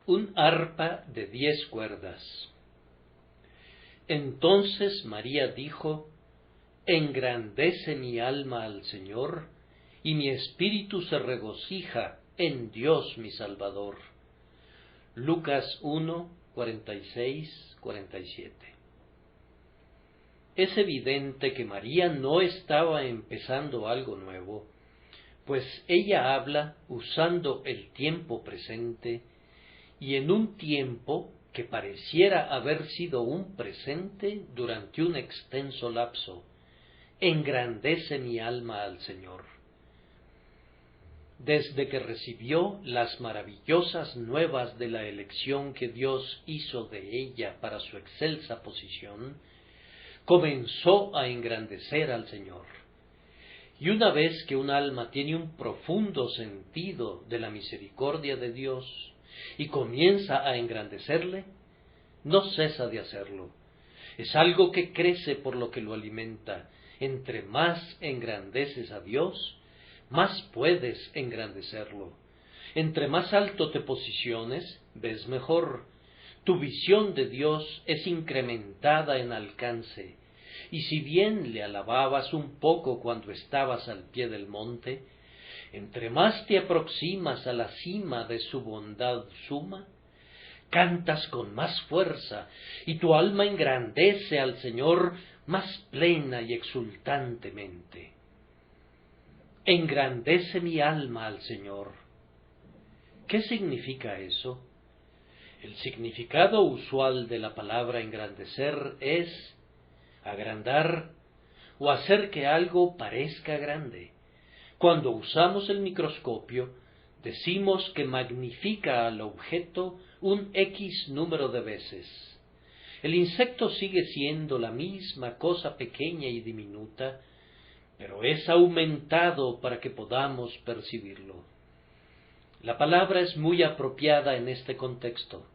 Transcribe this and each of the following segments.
Un arpa de 10 cuerdas. Entonces María dijo: Engrandece mi alma al Señor, y mi espíritu se regocija en Dios mi Salvador. Lucas 1, 46, 47. Es evidente que María no estaba empezando algo nuevo, pues ella habla usando el tiempo presente, y en un tiempo que pareciera haber sido un presente durante un extenso lapso. Engrandece mi alma al Señor. Desde que recibió las maravillosas nuevas de la elección que Dios hizo de ella para su excelsa posición, comenzó a engrandecer al Señor. Y una vez que un alma tiene un profundo sentido de la misericordia de Dios y comienza a engrandecerle, no cesa de hacerlo. Es algo que crece por lo que lo alimenta. Entre más engrandeces a Dios, más puedes engrandecerlo. Entre más alto te posiciones, ves mejor. Tu visión de Dios es incrementada en alcance, y si bien le alababas un poco cuando estabas al pie del monte, entre más te aproximas a la cima de su bondad suma, cantas con más fuerza, y tu alma engrandece al Señor más plena y exultantemente. Engrandece mi alma al Señor. ¿Qué significa eso? El significado usual de la palabra engrandecer es agrandar o hacer que algo parezca grande. Cuando usamos el microscopio, decimos que magnifica al objeto un X número de veces. El insecto sigue siendo la misma cosa pequeña y diminuta, pero es aumentado para que podamos percibirlo. La palabra es muy apropiada en este contexto.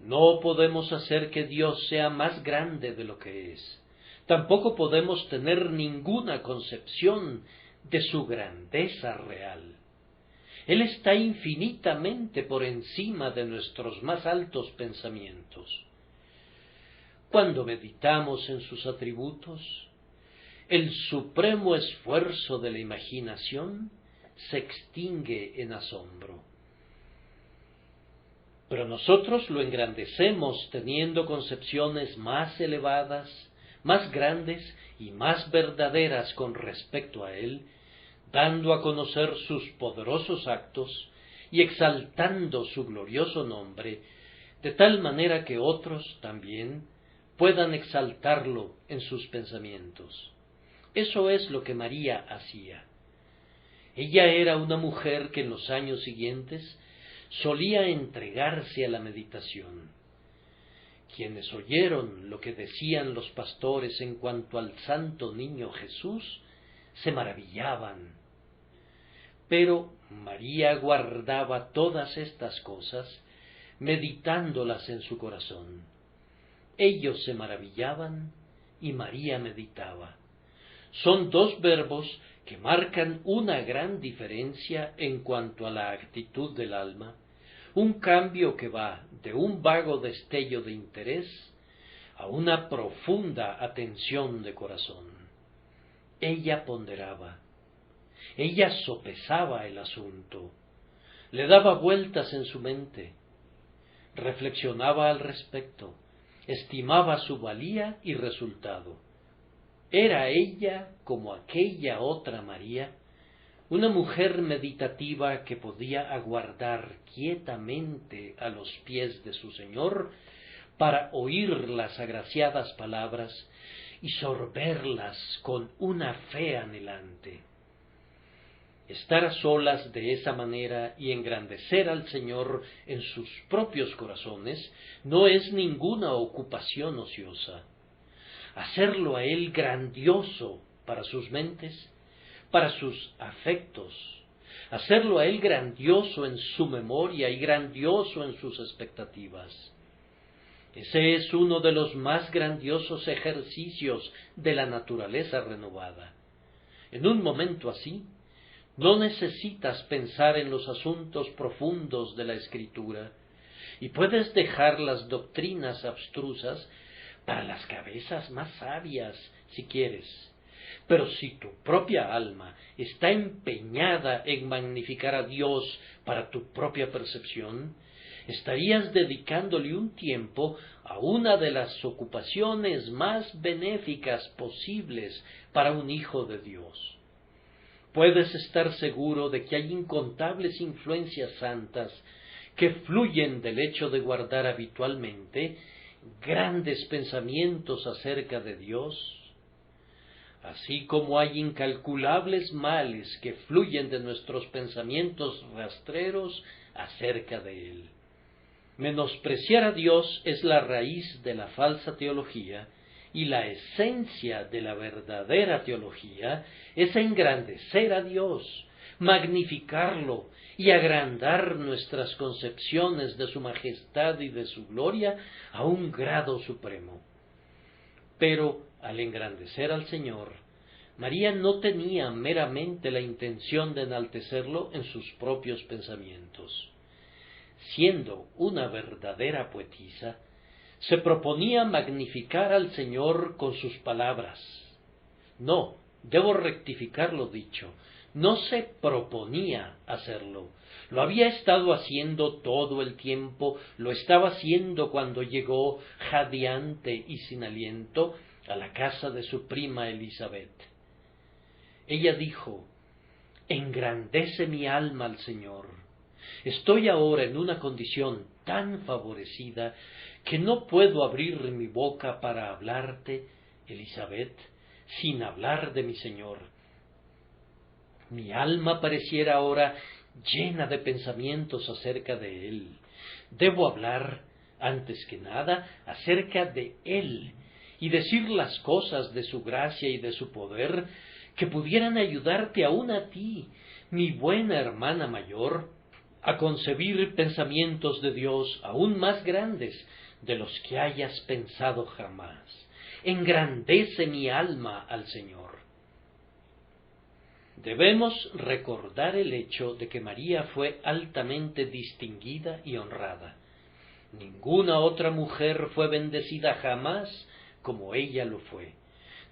No podemos hacer que Dios sea más grande de lo que es. Tampoco podemos tener ninguna concepción de su grandeza real. Él está infinitamente por encima de nuestros más altos pensamientos. Cuando meditamos en sus atributos, el supremo esfuerzo de la imaginación se extingue en asombro. Pero nosotros lo engrandecemos teniendo concepciones más elevadas, más grandes y más verdaderas con respecto a Él, dando a conocer sus poderosos actos y exaltando su glorioso nombre, de tal manera que otros también puedan exaltarlo en sus pensamientos. Eso es lo que María hacía. Ella era una mujer que en los años siguientes solía entregarse a la meditación. Quienes oyeron lo que decían los pastores en cuanto al santo niño Jesús, se maravillaban. Pero María guardaba todas estas cosas, meditándolas en su corazón. Ellos se maravillaban y María meditaba. Son dos verbos que marcan una gran diferencia en cuanto a la actitud del alma, un cambio que va de un vago destello de interés a una profunda atención de corazón. Ella ponderaba, ella sopesaba el asunto, le daba vueltas en su mente, reflexionaba al respecto, estimaba su valía y resultado. Era ella, como aquella otra María, una mujer meditativa que podía aguardar quietamente a los pies de su Señor para oír las agraciadas palabras y sorberlas con una fe anhelante. Estar a solas de esa manera y engrandecer al Señor en sus propios corazones no es ninguna ocupación ociosa. Hacerlo a Él grandioso para sus mentes, para sus afectos, hacerlo a Él grandioso en su memoria y grandioso en sus expectativas. Ese es uno de los más grandiosos ejercicios de la naturaleza renovada. En un momento así, no necesitas pensar en los asuntos profundos de la Escritura, y puedes dejar las doctrinas abstrusas para las cabezas más sabias, si quieres. Pero si tu propia alma está empeñada en magnificar a Dios para tu propia percepción, estarías dedicándole un tiempo a una de las ocupaciones más benéficas posibles para un hijo de Dios. Puedes estar seguro de que hay incontables influencias santas que fluyen del hecho de guardar habitualmente grandes pensamientos acerca de Dios, así como hay incalculables males que fluyen de nuestros pensamientos rastreros acerca de Él. Menospreciar a Dios es la raíz de la falsa teología, y la esencia de la verdadera teología es engrandecer a Dios, magnificarlo y agrandar nuestras concepciones de su majestad y de su gloria a un grado supremo. Pero al engrandecer al Señor, María no tenía meramente la intención de enaltecerlo en sus propios pensamientos. Siendo una verdadera poetisa, se proponía magnificar al Señor con sus palabras. No, debo rectificar lo dicho, no se proponía hacerlo. Lo había estado haciendo todo el tiempo, lo estaba haciendo cuando llegó jadeante y sin aliento a la casa de su prima Elizabeth. Ella dijo: engrandece mi alma al Señor. Estoy ahora en una condición tan favorecida que no puedo abrir mi boca para hablarte, Elizabeth, sin hablar de mi Señor. Mi alma pareciera ahora llena de pensamientos acerca de Él. Debo hablar, antes que nada, acerca de Él y decir las cosas de su gracia y de su poder que pudieran ayudarte aún a ti, mi buena hermana mayor, a concebir pensamientos de Dios aún más grandes de los que hayas pensado jamás. Engrandece mi alma al Señor. Debemos recordar el hecho de que María fue altamente distinguida y honrada. Ninguna otra mujer fue bendecida jamás como ella lo fue.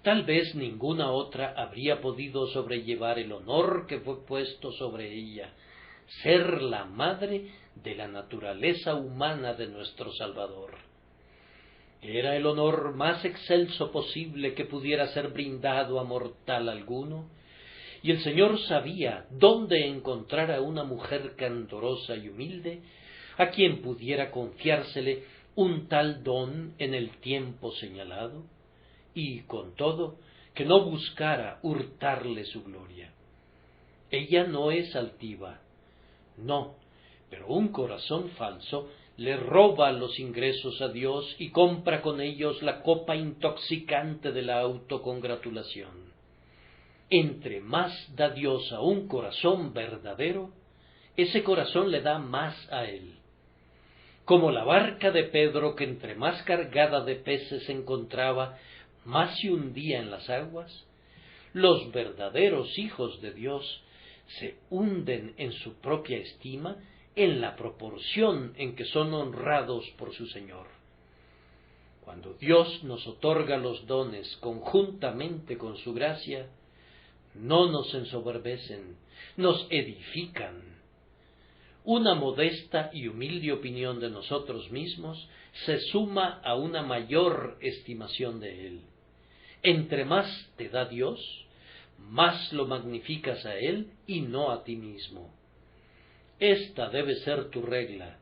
Tal vez ninguna otra habría podido sobrellevar el honor que fue puesto sobre ella, ser la madre de la naturaleza humana de nuestro Salvador. Era el honor más excelso posible que pudiera ser brindado a mortal alguno, y el Señor sabía dónde encontrar a una mujer candorosa y humilde, a quien pudiera confiársele un tal don en el tiempo señalado, y con todo que no buscara hurtarle su gloria. Ella no es altiva, no, pero un corazón falso le roba los ingresos a Dios y compra con ellos la copa intoxicante de la autocongratulación. Entre más da Dios a un corazón verdadero, ese corazón le da más a él. Como la barca de Pedro, que entre más cargada de peces se encontraba, más se hundía en las aguas, los verdaderos hijos de Dios se hunden en su propia estima en la proporción en que son honrados por su Señor. Cuando Dios nos otorga los dones conjuntamente con su gracia, no nos ensoberbecen, nos edifican. Una modesta y humilde opinión de nosotros mismos se suma a una mayor estimación de Él. Entre más te da Dios, más lo magnificas a Él y no a ti mismo. Esta debe ser tu regla.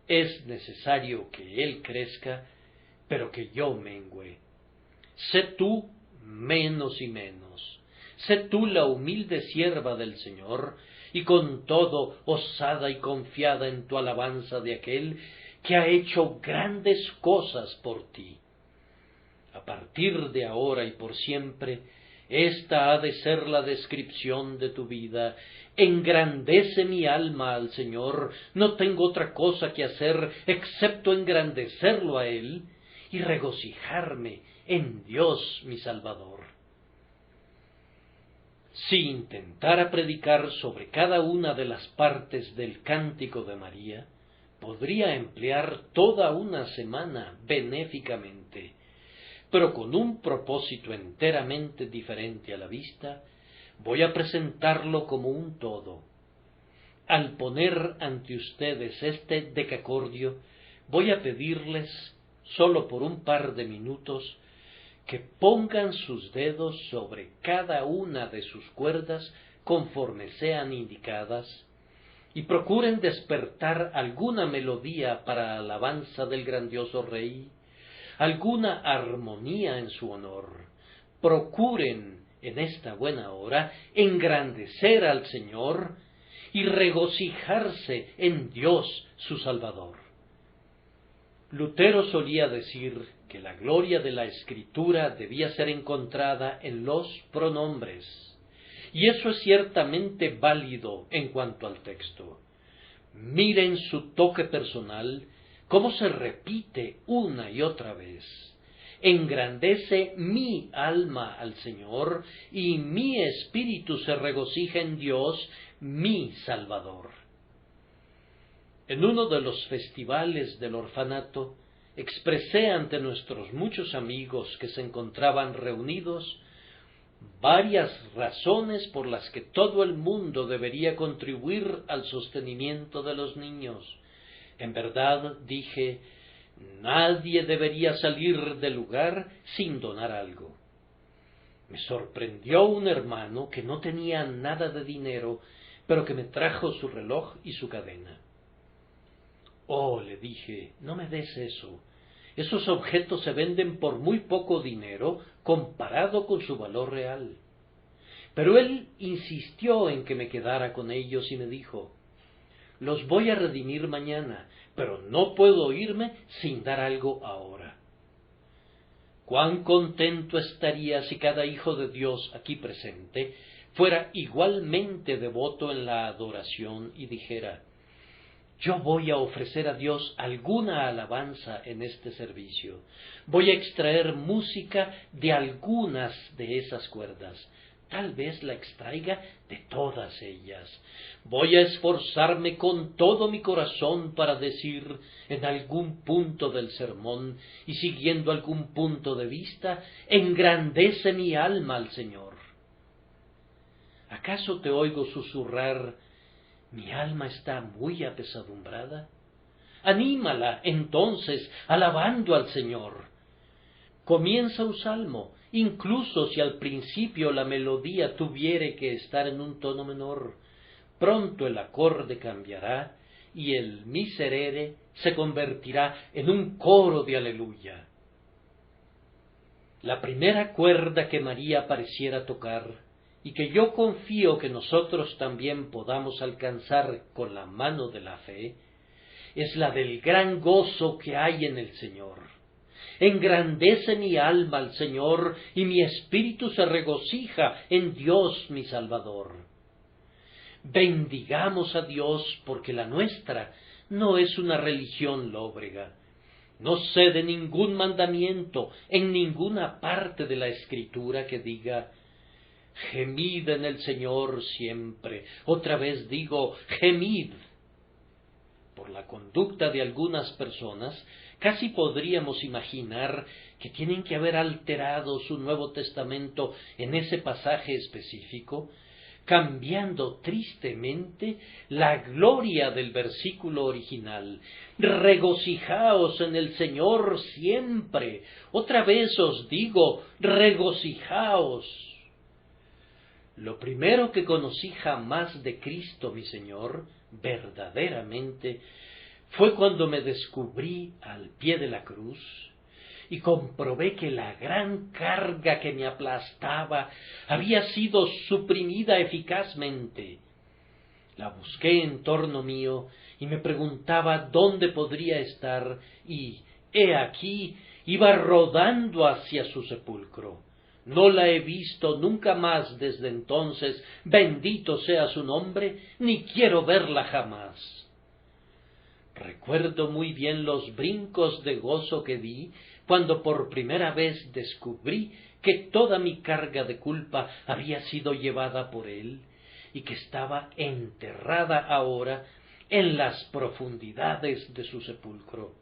Es necesario que Él crezca, pero que yo mengüe. Sé tú menos y menos. Sé tú la humilde sierva del Señor, y con todo osada y confiada en tu alabanza de aquel que ha hecho grandes cosas por ti. A partir de ahora y por siempre, esta ha de ser la descripción de tu vida. Engrandece mi alma al Señor, no tengo otra cosa que hacer excepto engrandecerlo a Él y regocijarme en Dios mi Salvador. Si intentara predicar sobre cada una de las partes del cántico de María, podría emplear toda una semana benéficamente, pero con un propósito enteramente diferente a la vista, voy a presentarlo como un todo. Al poner ante ustedes este decacordio, voy a pedirles, sólo por un par de minutos, que pongan sus dedos sobre cada una de sus cuerdas conforme sean indicadas, y procuren despertar alguna melodía para alabanza del grandioso Rey, alguna armonía en su honor. Procuren en esta buena hora engrandecer al Señor y regocijarse en Dios su Salvador. Lutero solía decir que la gloria de la Escritura debía ser encontrada en los pronombres, y eso es ciertamente válido en cuanto al texto. Miren su toque personal, cómo se repite una y otra vez. Engrandece mi alma al Señor, y mi espíritu se regocija en Dios, mi Salvador. En uno de los festivales del orfanato, expresé ante nuestros muchos amigos que se encontraban reunidos varias razones por las que todo el mundo debería contribuir al sostenimiento de los niños. En verdad, dije, nadie debería salir del lugar sin donar algo. Me sorprendió un hermano que no tenía nada de dinero, pero que me trajo su reloj y su cadena. Oh, le dije, no me des eso. Esos objetos se venden por muy poco dinero comparado con su valor real. Pero él insistió en que me quedara con ellos y me dijo, los voy a redimir mañana, pero no puedo irme sin dar algo ahora. Cuán contento estaría si cada hijo de Dios aquí presente fuera igualmente devoto en la adoración y dijera, yo voy a ofrecer a Dios alguna alabanza en este servicio. Voy a extraer música de algunas de esas cuerdas. Tal vez la extraiga de todas ellas. Voy a esforzarme con todo mi corazón para decir en algún punto del sermón y siguiendo algún punto de vista, engrandece mi alma al Señor. ¿Acaso te oigo susurrar, mi alma está muy apesadumbrada? Anímala, entonces, alabando al Señor. Comienza un salmo, incluso si al principio la melodía tuviere que estar en un tono menor. Pronto el acorde cambiará y el miserere se convertirá en un coro de aleluya. La primera cuerda que María pareciera tocar, y que yo confío que nosotros también podamos alcanzar con la mano de la fe, es la del gran gozo que hay en el Señor. Engrandece mi alma al Señor, y mi espíritu se regocija en Dios mi Salvador. Bendigamos a Dios, porque la nuestra no es una religión lóbrega. No sé de ningún mandamiento en ninguna parte de la Escritura que diga, gemid en el Señor siempre. Otra vez digo, gemid. Por la conducta de algunas personas, casi podríamos imaginar que tienen que haber alterado su Nuevo Testamento en ese pasaje específico, cambiando tristemente la gloria del versículo original. Regocijaos en el Señor siempre. Otra vez os digo, regocijaos. Lo primero que conocí jamás de Cristo mi Señor, verdaderamente, fue cuando me descubrí al pie de la cruz y comprobé que la gran carga que me aplastaba había sido suprimida eficazmente. La busqué en torno mío y me preguntaba dónde podría estar, y, he aquí, iba rodando hacia su sepulcro. No la he visto nunca más desde entonces, bendito sea su nombre, ni quiero verla jamás. Recuerdo muy bien los brincos de gozo que di cuando por primera vez descubrí que toda mi carga de culpa había sido llevada por él y que estaba enterrada ahora en las profundidades de su sepulcro.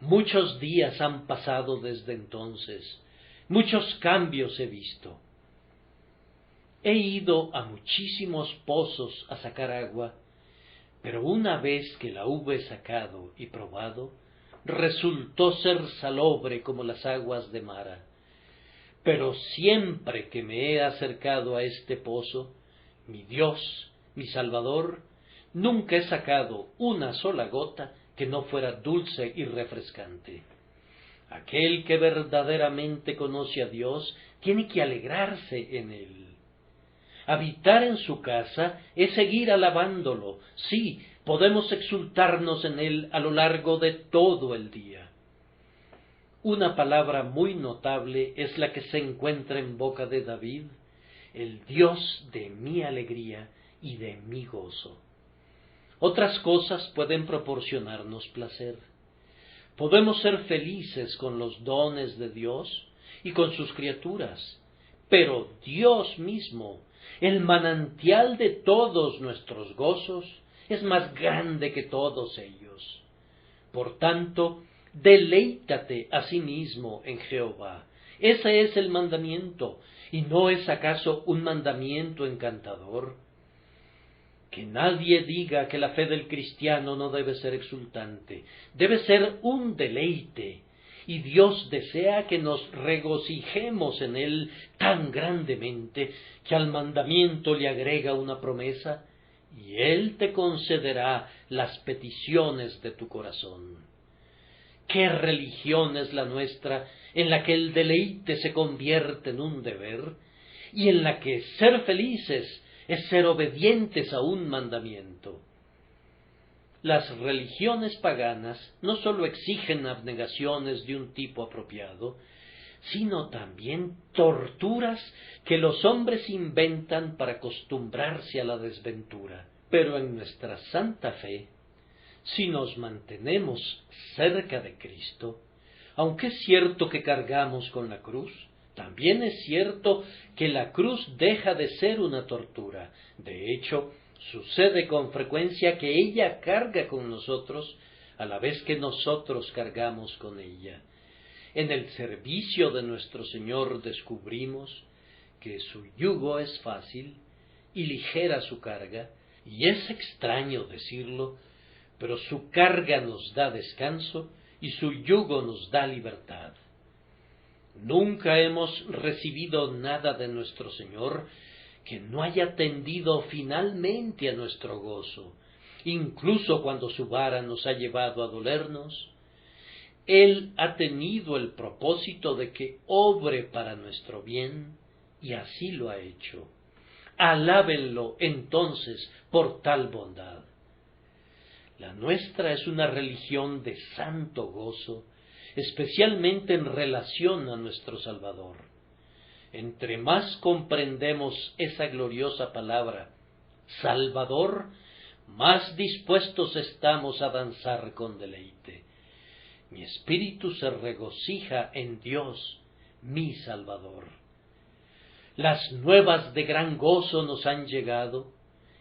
Muchos días han pasado desde entonces, muchos cambios he visto. He ido a muchísimos pozos a sacar agua, pero una vez que la hube sacado y probado, resultó ser salobre como las aguas de Mara. Pero siempre que me he acercado a este pozo, mi Dios, mi Salvador, nunca he sacado una sola gota que no fuera dulce y refrescante. Aquel que verdaderamente conoce a Dios tiene que alegrarse en él. Habitar en su casa es seguir alabándolo. Sí, podemos exultarnos en él a lo largo de todo el día. Una palabra muy notable es la que se encuentra en boca de David: el Dios de mi alegría y de mi gozo. Otras cosas pueden proporcionarnos placer. Podemos ser felices con los dones de Dios y con sus criaturas, pero Dios mismo, el manantial de todos nuestros gozos, es más grande que todos ellos. Por tanto, deleítate a sí mismo en Jehová. Ese es el mandamiento, ¿y no es acaso un mandamiento encantador? Que nadie diga que la fe del cristiano no debe ser exultante, debe ser un deleite, y Dios desea que nos regocijemos en él tan grandemente que al mandamiento le agrega una promesa: y él te concederá las peticiones de tu corazón. ¿Qué religión es la nuestra en la que el deleite se convierte en un deber, y en la que ser felices es ser obedientes a un mandamiento? Las religiones paganas no sólo exigen abnegaciones de un tipo apropiado, sino también torturas que los hombres inventan para acostumbrarse a la desventura. Pero en nuestra santa fe, si nos mantenemos cerca de Cristo, aunque es cierto que cargamos con la cruz, también es cierto que la cruz deja de ser una tortura. De hecho, sucede con frecuencia que ella carga con nosotros a la vez que nosotros cargamos con ella. En el servicio de nuestro Señor descubrimos que su yugo es fácil y ligera su carga, y es extraño decirlo, pero su carga nos da descanso y su yugo nos da libertad. Nunca hemos recibido nada de nuestro Señor que no haya tendido finalmente a nuestro gozo, incluso cuando su vara nos ha llevado a dolernos. Él ha tenido el propósito de que obre para nuestro bien, y así lo ha hecho. Alábenlo entonces por tal bondad. La nuestra es una religión de santo gozo, especialmente en relación a nuestro Salvador. Entre más comprendemos esa gloriosa palabra, Salvador, más dispuestos estamos a danzar con deleite. Mi espíritu se regocija en Dios, mi Salvador. Las nuevas de gran gozo nos han llegado,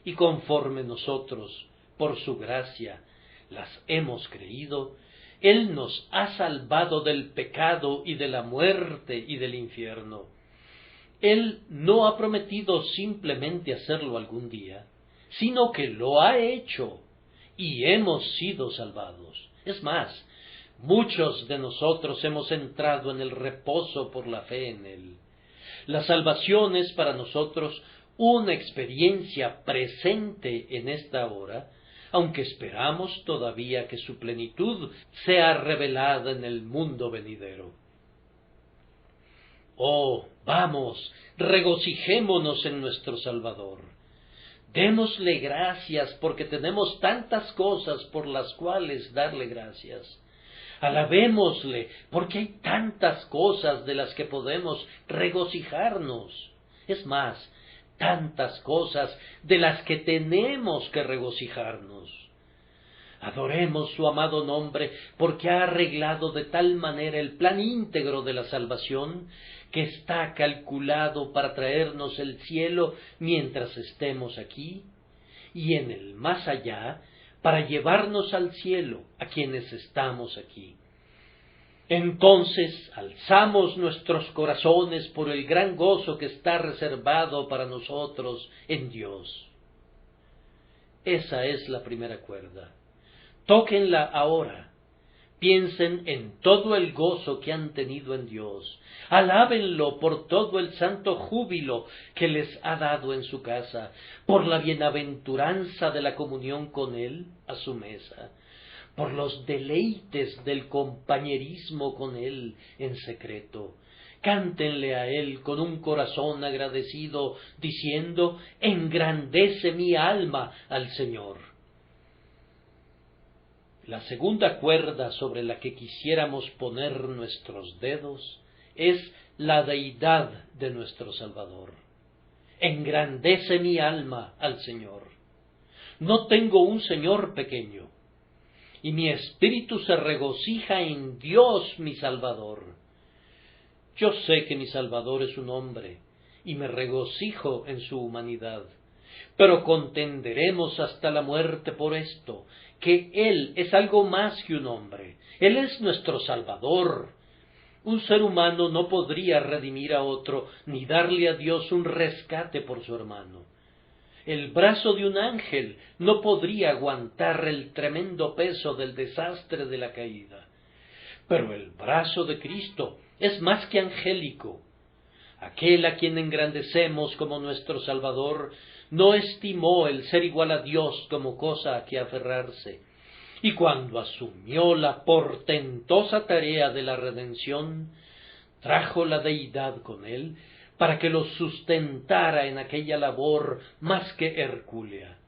y conforme nosotros, por su gracia, las hemos creído, Él nos ha salvado del pecado y de la muerte y del infierno. Él no ha prometido simplemente hacerlo algún día, sino que lo ha hecho, y hemos sido salvados. Es más, muchos de nosotros hemos entrado en el reposo por la fe en Él. La salvación es para nosotros una experiencia presente en esta hora, aunque esperamos todavía que su plenitud sea revelada en el mundo venidero. Oh, vamos, regocijémonos en nuestro Salvador. Démosle gracias porque tenemos tantas cosas por las cuales darle gracias. Alabémosle porque hay tantas cosas de las que podemos regocijarnos. Es más, tantas cosas de las que tenemos que regocijarnos. Adoremos su amado nombre porque ha arreglado de tal manera el plan íntegro de la salvación que está calculado para traernos el cielo mientras estemos aquí, y en el más allá para llevarnos al cielo a quienes estamos aquí. Entonces alzamos nuestros corazones por el gran gozo que está reservado para nosotros en Dios. Esa es la primera cuerda. Tóquenla ahora. Piensen en todo el gozo que han tenido en Dios. Alábenlo por todo el santo júbilo que les ha dado en su casa, por la bienaventuranza de la comunión con Él a su mesa, por los deleites del compañerismo con Él en secreto. Cántenle a Él con un corazón agradecido, diciendo: engrandece mi alma al Señor. La segunda cuerda sobre la que quisiéramos poner nuestros dedos es la deidad de nuestro Salvador. Engrandece mi alma al Señor. No tengo un Señor pequeño, y mi espíritu se regocija en Dios mi Salvador. Yo sé que mi Salvador es un hombre, y me regocijo en su humanidad, pero contenderemos hasta la muerte por esto, que Él es algo más que un hombre. Él es nuestro Salvador. Un ser humano no podría redimir a otro, ni darle a Dios un rescate por su hermano. El brazo de un ángel no podría aguantar el tremendo peso del desastre de la caída. Pero el brazo de Cristo es más que angélico. Aquel a quien engrandecemos como nuestro Salvador no estimó el ser igual a Dios como cosa a que aferrarse, y cuando asumió la portentosa tarea de la redención, trajo la deidad con él para que lo sustentara en aquella labor más que hercúlea.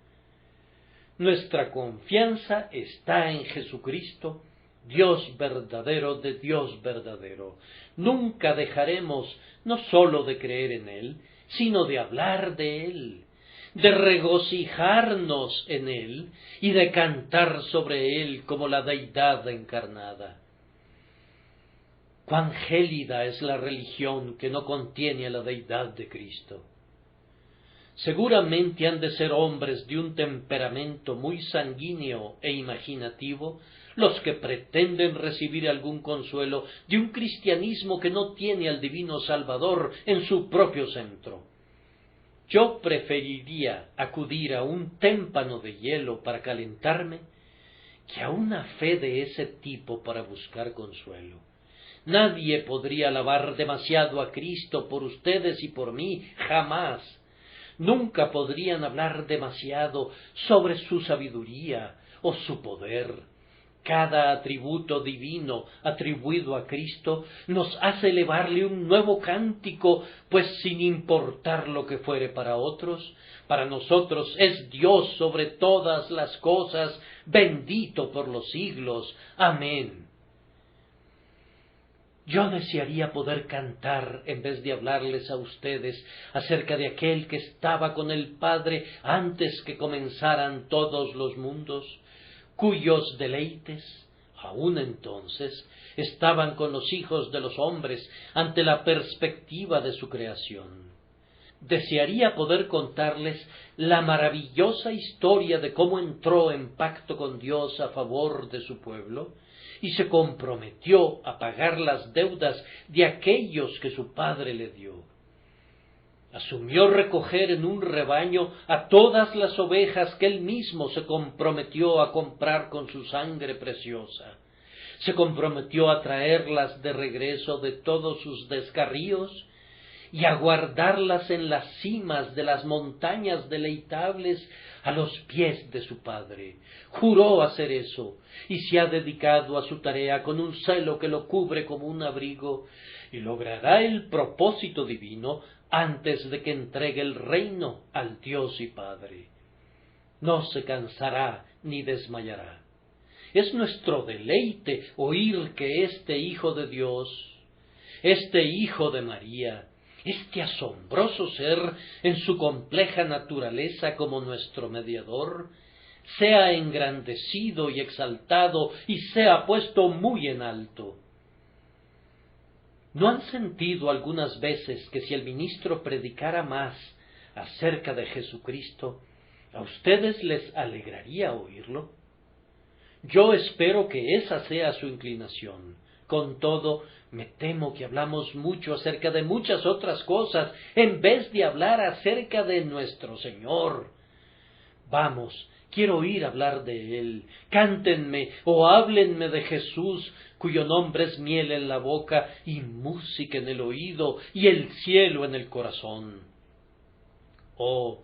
Nuestra confianza está en Jesucristo, Dios verdadero de Dios verdadero. Nunca dejaremos no sólo de creer en Él, sino de hablar de Él, de regocijarnos en Él y de cantar sobre Él como la deidad encarnada. Cuán gélida es la religión que no contiene a la deidad de Cristo. Seguramente han de ser hombres de un temperamento muy sanguíneo e imaginativo los que pretenden recibir algún consuelo de un cristianismo que no tiene al divino Salvador en su propio centro. Yo preferiría acudir a un témpano de hielo para calentarme que a una fe de ese tipo para buscar consuelo. Nadie podría alabar demasiado a Cristo por ustedes y por mí, jamás. Nunca podrían hablar demasiado sobre su sabiduría o su poder. Cada atributo divino atribuido a Cristo nos hace elevarle un nuevo cántico, pues sin importar lo que fuere para otros, para nosotros es Dios sobre todas las cosas, bendito por los siglos. Amén. Yo desearía poder cantar, en vez de hablarles a ustedes, acerca de aquel que estaba con el Padre antes que comenzaran todos los mundos, cuyos deleites, aún entonces, estaban con los hijos de los hombres ante la perspectiva de su creación. Desearía poder contarles la maravillosa historia de cómo entró en pacto con Dios a favor de su pueblo, y se comprometió a pagar las deudas de aquellos que su padre le dio. Asumió recoger en un rebaño a todas las ovejas que él mismo se comprometió a comprar con su sangre preciosa. Se comprometió a traerlas de regreso de todos sus descarríos y a guardarlas en las cimas de las montañas deleitables a los pies de su Padre. Juró hacer eso, y se ha dedicado a su tarea con un celo que lo cubre como un abrigo, y logrará el propósito divino antes de que entregue el reino al Dios y Padre. No se cansará ni desmayará. Es nuestro deleite oír que este Hijo de Dios, este Hijo de María, este asombroso ser en su compleja naturaleza como nuestro mediador, sea engrandecido y exaltado y sea puesto muy en alto. ¿No han sentido algunas veces que si el ministro predicara más acerca de Jesucristo, ¿A ustedes les alegraría oírlo? Yo espero que esa sea su inclinación. Con todo, me temo que hablamos mucho acerca de muchas otras cosas, en vez de hablar acerca de nuestro Señor. Vamos, quiero oír hablar de Él. Cántenme o háblenme de Jesús, cuyo nombre es miel en la boca y música en el oído y el cielo en el corazón. Oh,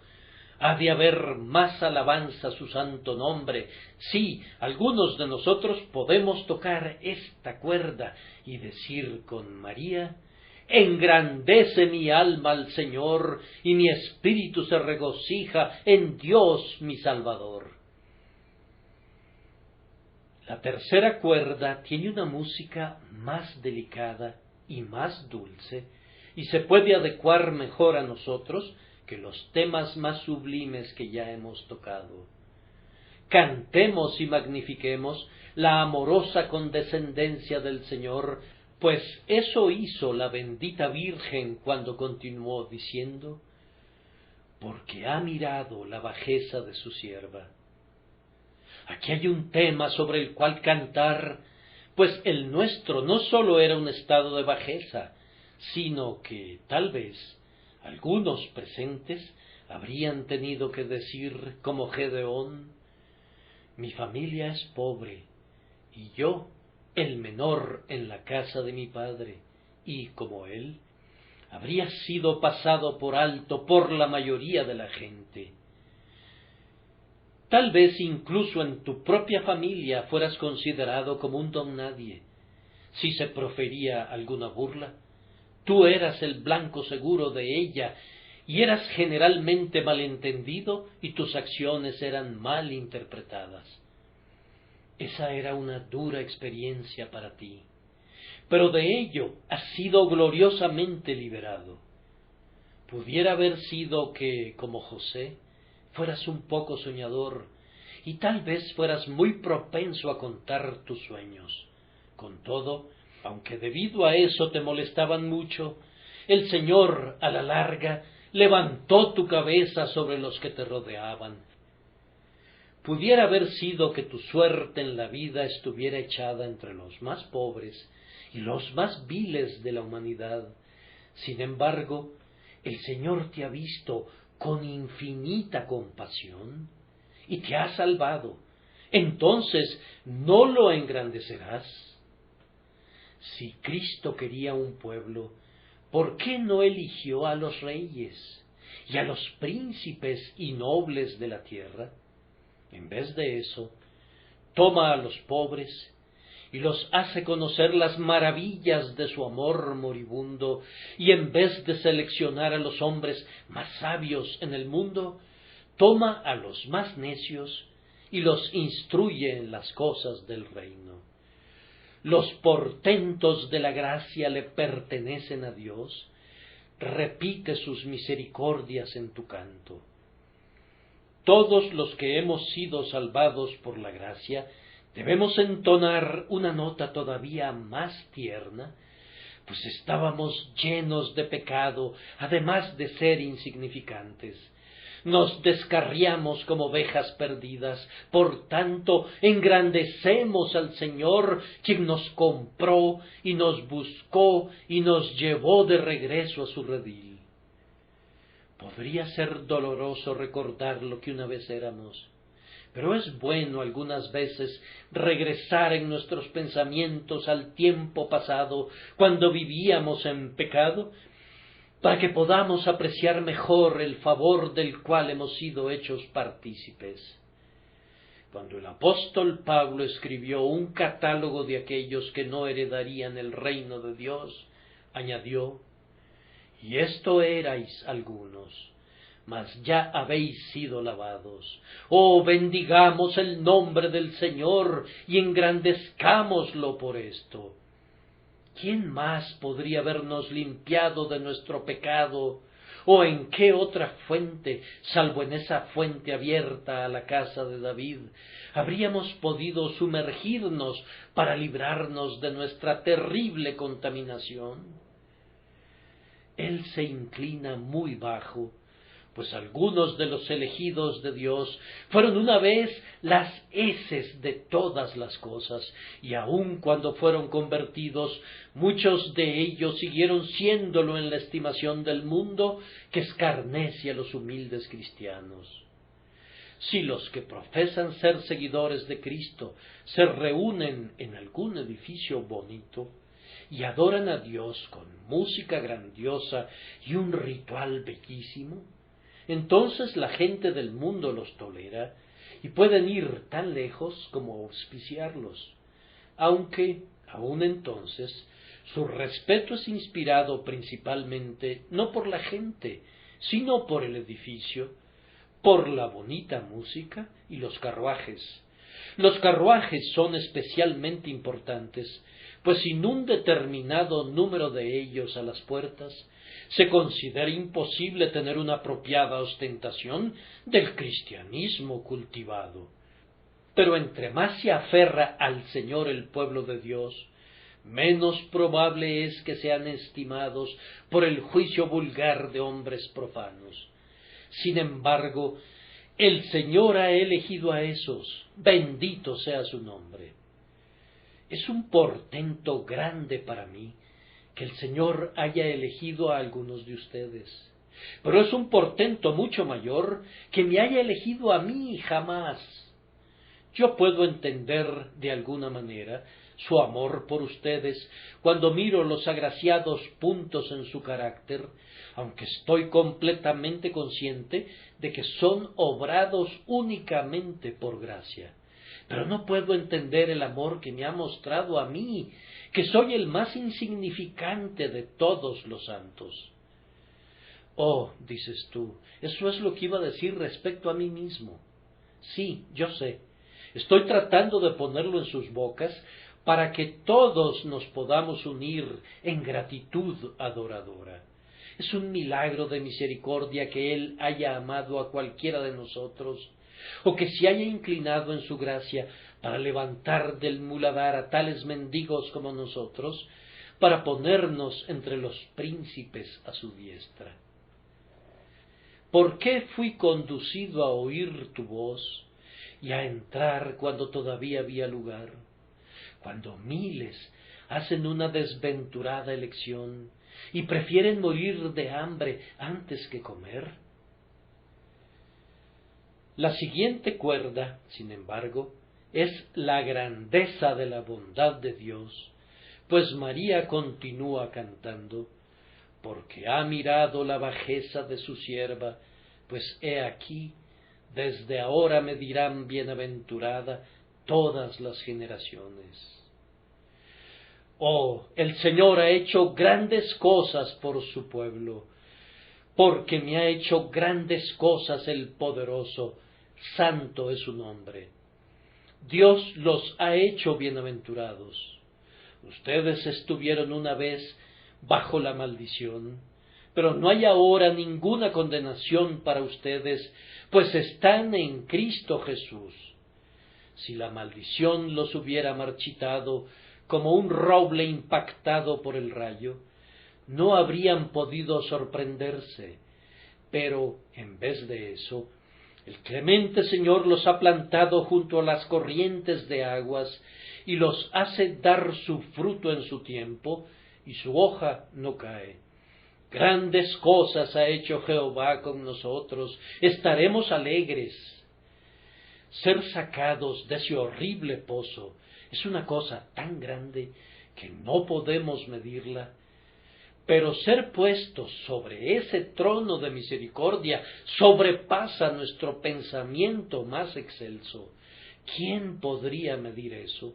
ha de haber más alabanza a su santo nombre. Sí, algunos de nosotros podemos tocar esta cuerda y decir con María: engrandece mi alma al Señor, y mi espíritu se regocija en Dios mi Salvador. La tercera cuerda tiene una música más delicada y más dulce, y se puede adecuar mejor a nosotros que los temas más sublimes que ya hemos tocado. Cantemos y magnifiquemos la amorosa condescendencia del Señor, pues eso hizo la bendita Virgen cuando continuó diciendo: porque ha mirado la bajeza de su sierva. Aquí hay un tema sobre el cual cantar, pues el nuestro no sólo era un estado de bajeza, sino que, tal vez, algunos presentes habrían tenido que decir, como Gedeón: mi familia es pobre, y yo, el menor en la casa de mi padre, y como él, habría sido pasado por alto por la mayoría de la gente. Tal vez incluso en tu propia familia fueras considerado como un don nadie. Si se profería alguna burla, tú eras el blanco seguro de ella, y eras generalmente malentendido y tus acciones eran mal interpretadas. Esa era una dura experiencia para ti, pero de ello has sido gloriosamente liberado. Pudiera haber sido que, como José, fueras un poco soñador, y tal vez fueras muy propenso a contar tus sueños. Con todo, aunque debido a eso te molestaban mucho, el Señor, a la larga, levantó tu cabeza sobre los que te rodeaban. Pudiera haber sido que tu suerte en la vida estuviera echada entre los más pobres y los más viles de la humanidad. Sin embargo, el Señor te ha visto con infinita compasión y te ha salvado. Entonces, ¿no lo engrandecerás? Si Cristo quería un pueblo, ¿por qué no eligió a los reyes y a los príncipes y nobles de la tierra? En vez de eso, toma a los pobres y los hace conocer las maravillas de su amor moribundo, y en vez de seleccionar a los hombres más sabios en el mundo, toma a los más necios y los instruye en las cosas del reino. Los portentos de la gracia le pertenecen a Dios. Repite sus misericordias en tu canto. Todos los que hemos sido salvados por la gracia debemos entonar una nota todavía más tierna, pues estábamos llenos de pecado, además de ser insignificantes. Nos descarriamos como ovejas perdidas, por tanto engrandecemos al Señor, quien nos compró y nos buscó y nos llevó de regreso a su redil. Podría ser doloroso recordar lo que una vez éramos, pero es bueno algunas veces regresar en nuestros pensamientos al tiempo pasado, cuando vivíamos en pecado, para que podamos apreciar mejor el favor del cual hemos sido hechos partícipes. Cuando el apóstol Pablo escribió un catálogo de aquellos que no heredarían el reino de Dios, añadió: y esto erais algunos, mas ya habéis sido lavados. Oh, bendigamos el nombre del Señor y engrandezcámoslo por esto. ¿Quién más podría habernos limpiado de nuestro pecado? ¿O en qué otra fuente, salvo en esa fuente abierta a la casa de David, habríamos podido sumergirnos para librarnos de nuestra terrible contaminación? Él se inclina muy bajo, pues algunos de los elegidos de Dios fueron una vez las heces de todas las cosas, y aun cuando fueron convertidos, muchos de ellos siguieron siéndolo en la estimación del mundo, que escarnece a los humildes cristianos. Si los que profesan ser seguidores de Cristo se reúnen en algún edificio bonito y adoran a Dios con música grandiosa y un ritual bellísimo, entonces la gente del mundo los tolera y pueden ir tan lejos como auspiciarlos, aunque, aun entonces, su respeto es inspirado principalmente no por la gente, sino por el edificio, por la bonita música y los carruajes. Los carruajes son especialmente importantes, pues sin un determinado número de ellos a las puertas, se considera imposible tener una apropiada ostentación del cristianismo cultivado. Pero entre más se aferra al Señor el pueblo de Dios, menos probable es que sean estimados por el juicio vulgar de hombres profanos. Sin embargo, el Señor ha elegido a esos, bendito sea su nombre. Es un portento grande para mí que el Señor haya elegido a algunos de ustedes, pero es un portento mucho mayor que me haya elegido a mí jamás. Yo puedo entender de alguna manera su amor por ustedes cuando miro los agraciados puntos en su carácter, aunque estoy completamente consciente de que son obrados únicamente por gracia. Pero no puedo entender el amor que me ha mostrado a mí, que soy el más insignificante de todos los santos. Oh, dices tú, eso es lo que iba a decir respecto a mí mismo. Sí, yo sé. Estoy tratando de ponerlo en sus bocas para que todos nos podamos unir en gratitud adoradora. Es un milagro de misericordia que Él haya amado a cualquiera de nosotros, o que se haya inclinado en su gracia para levantar del muladar a tales mendigos como nosotros, para ponernos entre los príncipes a su diestra. ¿Por qué fui conducido a oír tu voz y a entrar cuando todavía había lugar? Cuando miles hacen una desventurada elección y prefieren morir de hambre antes que comer. La siguiente cuerda, sin embargo, es la grandeza de la bondad de Dios, pues María continúa cantando, porque ha mirado la bajeza de su sierva, pues he aquí, desde ahora me dirán bienaventurada todas las generaciones. Oh, el Señor ha hecho grandes cosas por su pueblo, porque me ha hecho grandes cosas el poderoso, santo es su nombre. Dios los ha hecho bienaventurados. Ustedes estuvieron una vez bajo la maldición, pero no hay ahora ninguna condenación para ustedes, pues están en Cristo Jesús. Si la maldición los hubiera marchitado como un roble impactado por el rayo, no habrían podido sorprenderse, pero en vez de eso, el clemente Señor los ha plantado junto a las corrientes de aguas y los hace dar su fruto en su tiempo, y su hoja no cae. Grandes cosas ha hecho Jehová con nosotros, estaremos alegres. Ser sacados de ese horrible pozo es una cosa tan grande que no podemos medirla, pero ser puestos sobre ese trono de misericordia sobrepasa nuestro pensamiento más excelso. ¿Quién podría medir eso?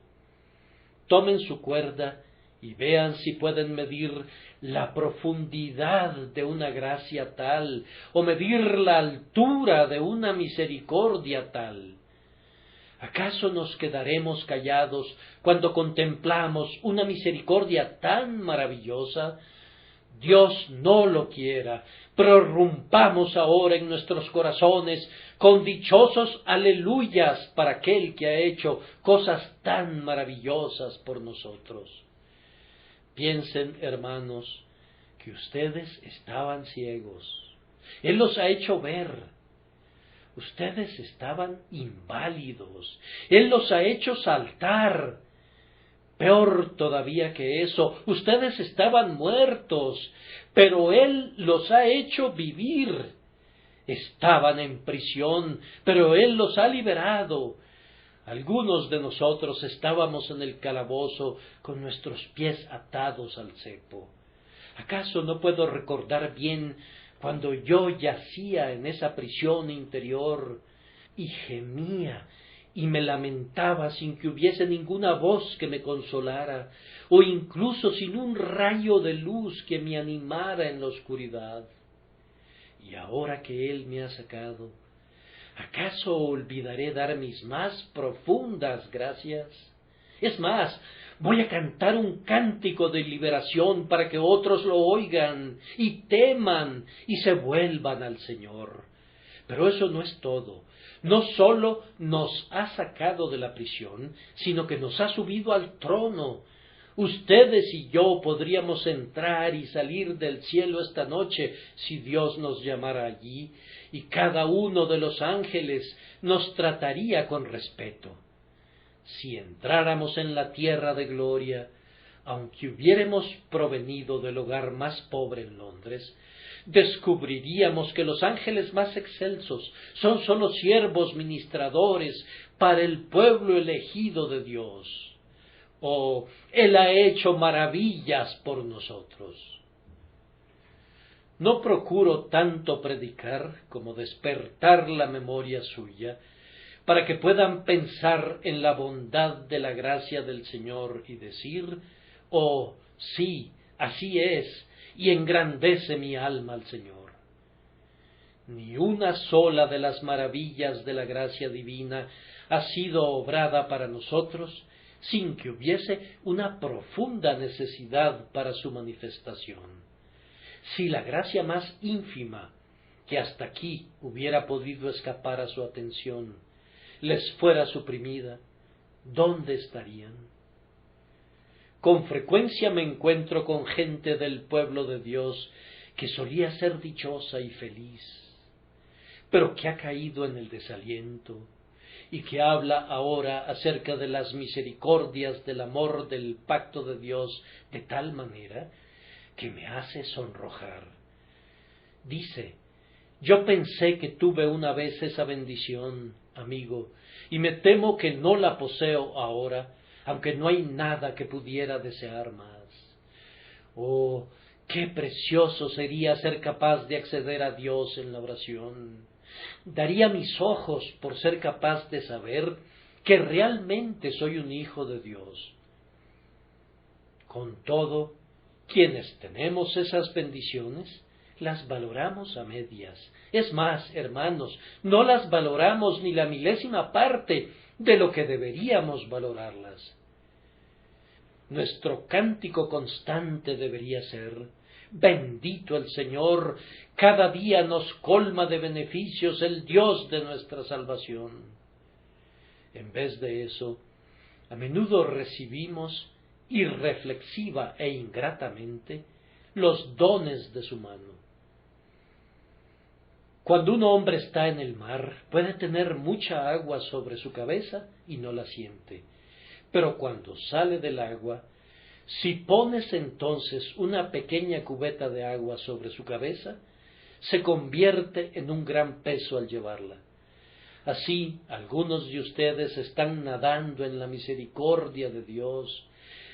Tomen su cuerda y vean si pueden medir la profundidad de una gracia tal, o medir la altura de una misericordia tal. ¿Acaso nos quedaremos callados cuando contemplamos una misericordia tan maravillosa? Dios no lo quiera, prorrumpamos ahora en nuestros corazones con dichosos aleluyas para aquel que ha hecho cosas tan maravillosas por nosotros. Piensen, hermanos, que ustedes estaban ciegos, Él los ha hecho ver. Ustedes estaban inválidos. Él los ha hecho saltar. Peor todavía que eso, ustedes estaban muertos, pero Él los ha hecho vivir. Estaban en prisión, pero Él los ha liberado. Algunos de nosotros estábamos en el calabozo con nuestros pies atados al cepo. ¿Acaso no puedo recordar bien cuando yo yacía en esa prisión interior y gemía y me lamentaba sin que hubiese ninguna voz que me consolara, o incluso sin un rayo de luz que me animara en la oscuridad? Y ahora que Él me ha sacado, ¿acaso olvidaré dar mis más profundas gracias? Es más, voy a cantar un cántico de liberación para que otros lo oigan y teman y se vuelvan al Señor. Pero eso no es todo. No sólo nos ha sacado de la prisión, sino que nos ha subido al trono. Ustedes y yo podríamos entrar y salir del cielo esta noche si Dios nos llamara allí, y cada uno de los ángeles nos trataría con respeto. Si entráramos en la tierra de gloria, aunque hubiéramos provenido del hogar más pobre en Londres, descubriríamos que los ángeles más excelsos son sólo siervos ministradores para el pueblo elegido de Dios. Oh, Él ha hecho maravillas por nosotros. No procuro tanto predicar como despertar la memoria suya, para que puedan pensar en la bondad de la gracia del Señor y decir: oh, sí, así es, y engrandece mi alma al Señor. Ni una sola de las maravillas de la gracia divina ha sido obrada para nosotros sin que hubiese una profunda necesidad para su manifestación. Si la gracia más ínfima que hasta aquí hubiera podido escapar a su atención les fuera suprimida, ¿dónde estarían? Con frecuencia me encuentro con gente del pueblo de Dios que solía ser dichosa y feliz, pero que ha caído en el desaliento y que habla ahora acerca de las misericordias del amor del pacto de Dios de tal manera que me hace sonrojar. Dice: yo pensé que tuve una vez esa bendición, amigo, y me temo que no la poseo ahora, aunque no hay nada que pudiera desear más. Oh, qué precioso sería ser capaz de acceder a Dios en la oración. Daría mis ojos por ser capaz de saber que realmente soy un hijo de Dios. Con todo, quienes tenemos esas bendiciones, las valoramos a medias. Es más, hermanos, no las valoramos ni la milésima parte de lo que deberíamos valorarlas. Nuestro cántico constante debería ser: bendito el Señor, cada día nos colma de beneficios el Dios de nuestra salvación. En vez de eso, a menudo recibimos irreflexiva e ingratamente los dones de su mano. Cuando un hombre está en el mar, puede tener mucha agua sobre su cabeza y no la siente. Pero cuando sale del agua, si pones entonces una pequeña cubeta de agua sobre su cabeza, se convierte en un gran peso al llevarla. Así, algunos de ustedes están nadando en la misericordia de Dios,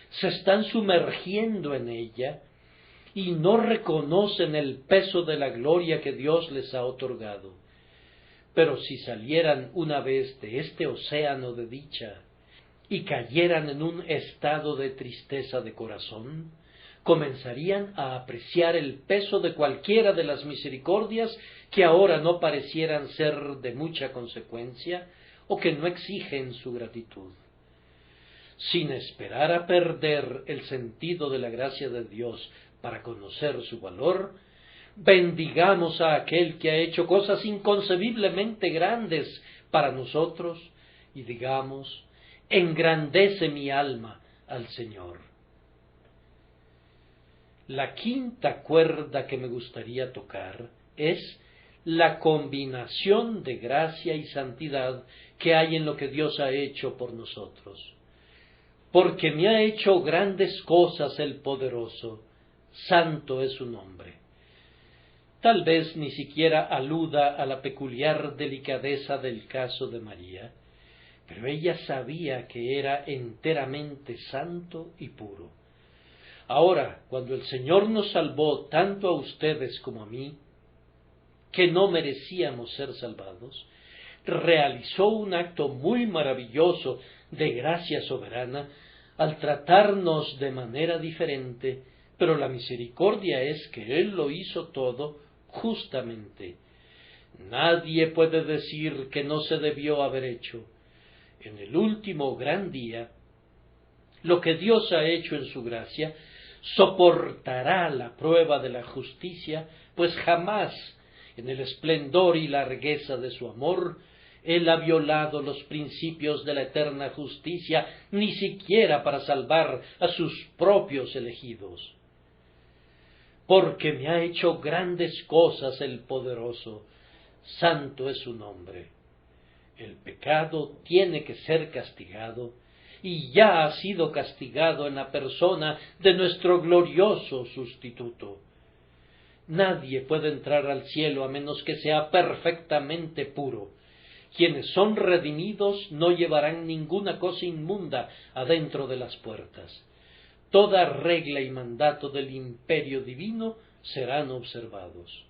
se están sumergiendo en ella y no reconocen el peso de la gloria que Dios les ha otorgado. Pero si salieran una vez de este océano de dicha y cayeran en un estado de tristeza de corazón, comenzarían a apreciar el peso de cualquiera de las misericordias que ahora no parecieran ser de mucha consecuencia o que no exigen su gratitud. Sin esperar a perder el sentido de la gracia de Dios para conocer su valor, bendigamos a aquel que ha hecho cosas inconcebiblemente grandes para nosotros y digamos: engrandece mi alma al Señor. La quinta cuerda que me gustaría tocar es la combinación de gracia y santidad que hay en lo que Dios ha hecho por nosotros. Porque me ha hecho grandes cosas el poderoso, santo es su nombre. Tal vez ni siquiera aluda a la peculiar delicadeza del caso de María, pero ella sabía que era enteramente santo y puro. Ahora, cuando el Señor nos salvó tanto a ustedes como a mí, que no merecíamos ser salvados, realizó un acto muy maravilloso de gracia soberana al tratarnos de manera diferente, pero la misericordia es que Él lo hizo todo justamente. Nadie puede decir que no se debió haber hecho. En el último gran día, lo que Dios ha hecho en su gracia soportará la prueba de la justicia, pues jamás, en el esplendor y largueza de su amor, Él ha violado los principios de la eterna justicia, ni siquiera para salvar a sus propios elegidos. Porque me ha hecho grandes cosas el poderoso, santo es su nombre. El pecado tiene que ser castigado, y ya ha sido castigado en la persona de nuestro glorioso sustituto. Nadie puede entrar al cielo a menos que sea perfectamente puro. Quienes son redimidos no llevarán ninguna cosa inmunda adentro de las puertas. Toda regla y mandato del imperio divino serán observados.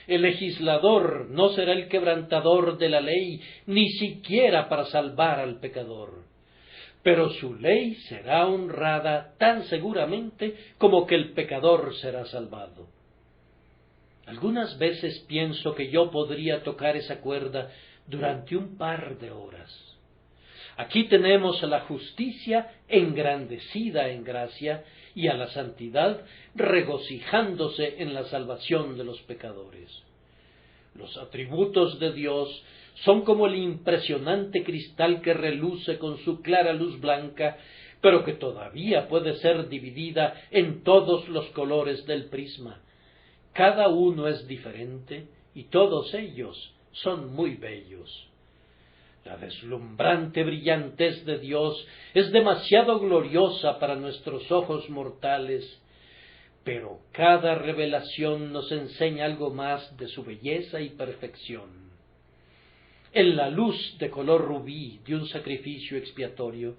El legislador no será el quebrantador de la ley, ni siquiera para salvar al pecador. Pero su ley será honrada tan seguramente como que el pecador será salvado. Algunas veces pienso que yo podría tocar esa cuerda durante un par de horas. Aquí tenemos a la justicia engrandecida en gracia y a la santidad regocijándose en la salvación de los pecadores. Los atributos de Dios son como el impresionante cristal que reluce con su clara luz blanca, pero que todavía puede ser dividida en todos los colores del prisma. Cada uno es diferente y todos ellos son muy bellos. La deslumbrante brillantez de Dios es demasiado gloriosa para nuestros ojos mortales, pero cada revelación nos enseña algo más de su belleza y perfección. En la luz de color rubí de un sacrificio expiatorio,